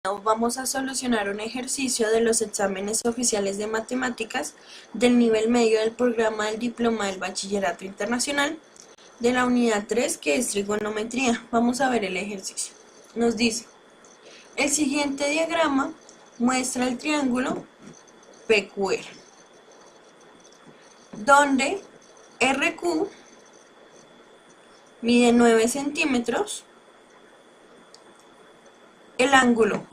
Vamos a solucionar un ejercicio de los exámenes oficiales de matemáticas del nivel medio del programa del diploma del Bachillerato Internacional de la unidad 3, que es trigonometría. Vamos a ver el ejercicio. Nos dice, el siguiente diagrama muestra el triángulo PQR, donde RQ mide 9 centímetros, el ángulo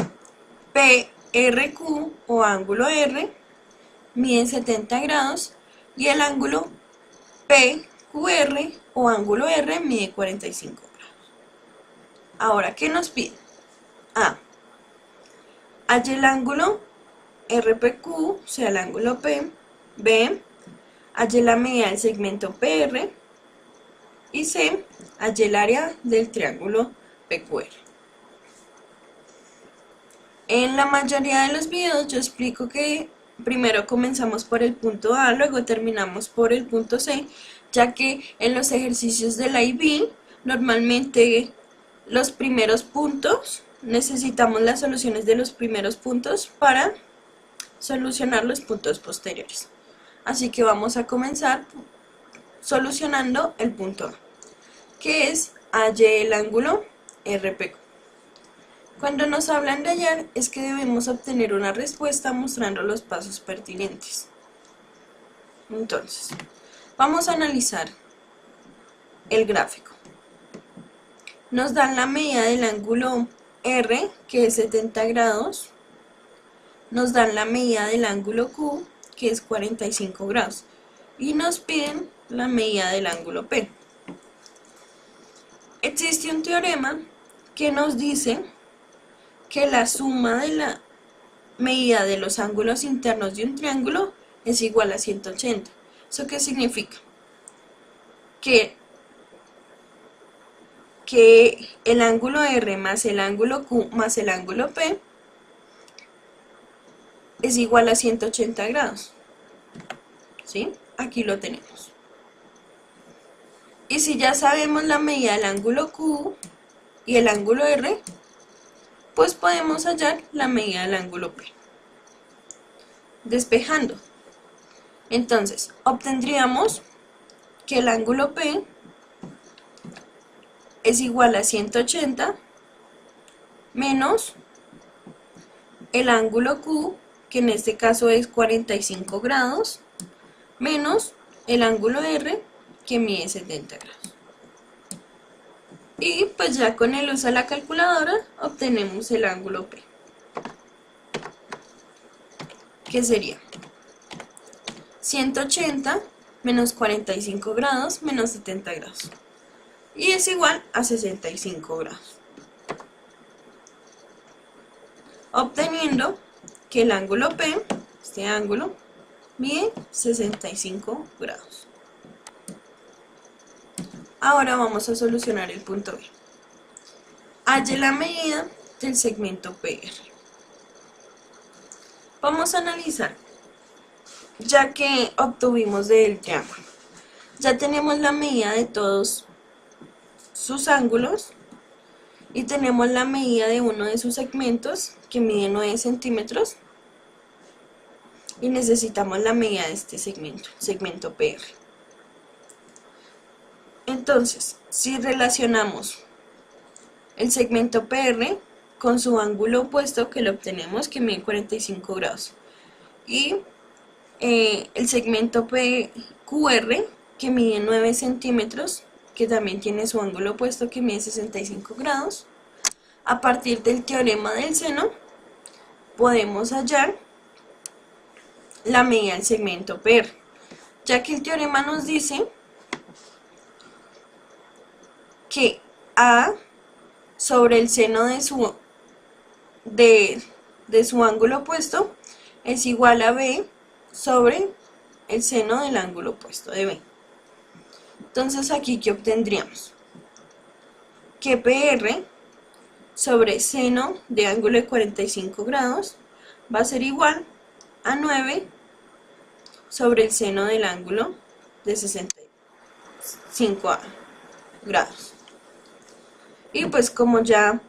PRQ o ángulo R mide 70 grados y el ángulo PQR o ángulo R mide 45 grados. Ahora, ¿qué nos pide? A. Halle el ángulo RPQ, o sea el ángulo P. B. Halle la medida del segmento PR. Y C. Halle el área del triángulo PQR. En la mayoría de los videos yo explico que primero comenzamos por el punto A, luego terminamos por el punto C, ya que en los ejercicios de la IB normalmente los primeros puntos, necesitamos las soluciones de los primeros puntos para solucionar los puntos posteriores. Así que vamos a comenzar solucionando el punto A, que es halle el ángulo RPQ. Cuando nos hablan de hallar, es que debemos obtener una respuesta mostrando los pasos pertinentes. Entonces, vamos a analizar el gráfico. Nos dan la medida del ángulo R, que es 70 grados. Nos dan la medida del ángulo Q, que es 45 grados. Y nos piden la medida del ángulo P. Existe un teorema que nos dice que la suma de la medida de los ángulos internos de un triángulo es igual a 180. ¿Eso qué significa? Que el ángulo R más el ángulo Q más el ángulo P es igual a 180 grados. ¿Sí? Aquí lo tenemos. Y si ya sabemos la medida del ángulo Q y el ángulo R, pues podemos hallar la medida del ángulo P. Despejando. Entonces, obtendríamos que el ángulo P es igual a 180 menos el ángulo Q, que en este caso es 45 grados, menos el ángulo R, que mide 70 grados. Y pues ya con el uso de la calculadora obtenemos el ángulo P, que sería 180 menos 45 grados menos 70 grados. Y es igual a 65 grados. Obteniendo que el ángulo P, este ángulo, mide 65 grados. Ahora vamos a solucionar el punto B. Halle la medida del segmento PR. Vamos a analizar, ya que obtuvimos del triángulo. Ya tenemos la medida de todos sus ángulos y tenemos la medida de uno de sus segmentos, que mide 9 centímetros. Y necesitamos la medida de este segmento PR. Entonces, si relacionamos el segmento PR con su ángulo opuesto, que lo obtenemos, que mide 45 grados, y el segmento PQR, que mide 9 centímetros, que también tiene su ángulo opuesto, que mide 65 grados, a partir del teorema del seno, podemos hallar la medida del segmento PR, ya que el teorema nos dice que A sobre el seno de su ángulo opuesto es igual a B sobre el seno del ángulo opuesto de B. Entonces aquí, ¿qué obtendríamos? Que PR sobre seno de ángulo de 45 grados va a ser igual a 9 sobre el seno del ángulo de 65 grados. Y pues como ya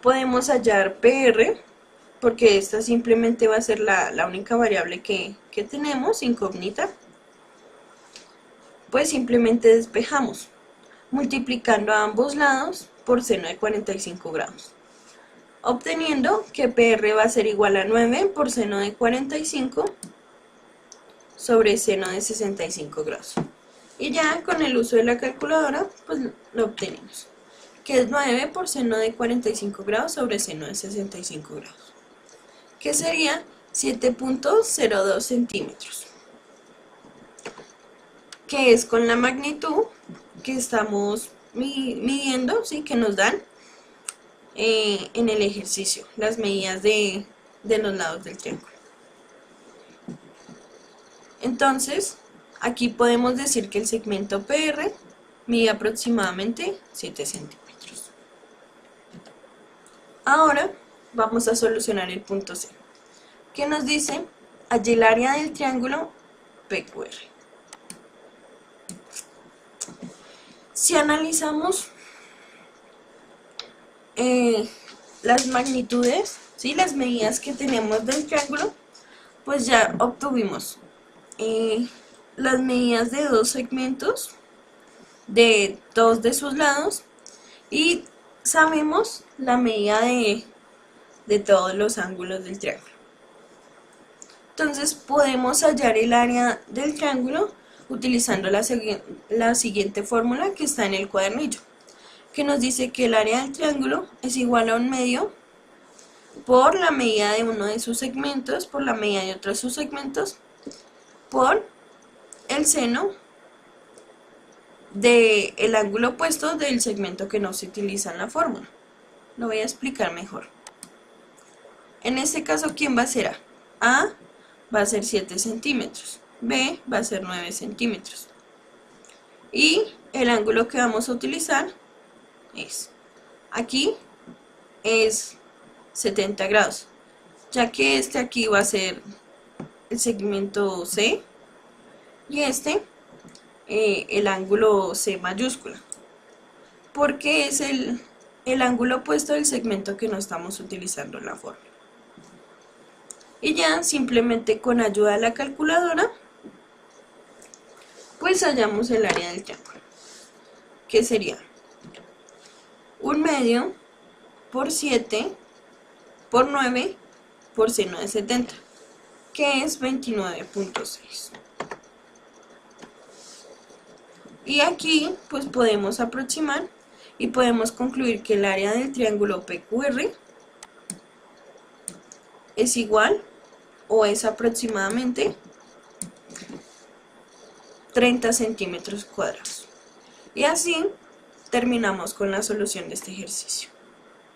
podemos hallar PR, porque esta simplemente va a ser la única variable que tenemos, incógnita, pues simplemente despejamos, multiplicando a ambos lados por seno de 45 grados, obteniendo que PR va a ser igual a 9 por seno de 45 sobre seno de 65 grados. Y ya con el uso de la calculadora, pues lo obtenemos, que es 9 por seno de 45 grados sobre seno de 65 grados, que sería 7.02 centímetros, que es con la magnitud que estamos midiendo, ¿sí? Que nos dan en el ejercicio, las medidas de los lados del triángulo. Entonces, aquí podemos decir que el segmento PR mide aproximadamente 7 centímetros. Ahora vamos a solucionar el punto C, que nos dice hallar el área del triángulo PQR. Si analizamos las magnitudes, ¿sí? Las medidas que tenemos del triángulo, pues ya obtuvimos las medidas de dos segmentos, de dos de sus lados, y sabemos la medida de todos los ángulos del triángulo. Entonces podemos hallar el área del triángulo utilizando la siguiente fórmula que está en el cuadernillo, que nos dice que el área del triángulo es igual a 1/2 por la medida de uno de sus segmentos, por la medida de otro de sus segmentos, por el seno del ángulo opuesto del segmento que no se utiliza en la fórmula. Lo voy a explicar mejor. En este caso, ¿quién va a ser A? A va a ser 7 centímetros, B va a ser 9 centímetros. Y el ángulo que vamos a utilizar aquí es 70 grados, ya que este aquí va a ser el segmento C y el ángulo C mayúscula, porque es el ángulo opuesto del segmento que no estamos utilizando en la fórmula. Y ya simplemente con ayuda de la calculadora pues hallamos el área del triángulo, que sería 1/2 por 7 por 9 por seno de 70, que es 29.6. Y aquí pues podemos aproximar y podemos concluir que el área del triángulo PQR es igual o es aproximadamente 30 centímetros cuadrados. Y así terminamos con la solución de este ejercicio.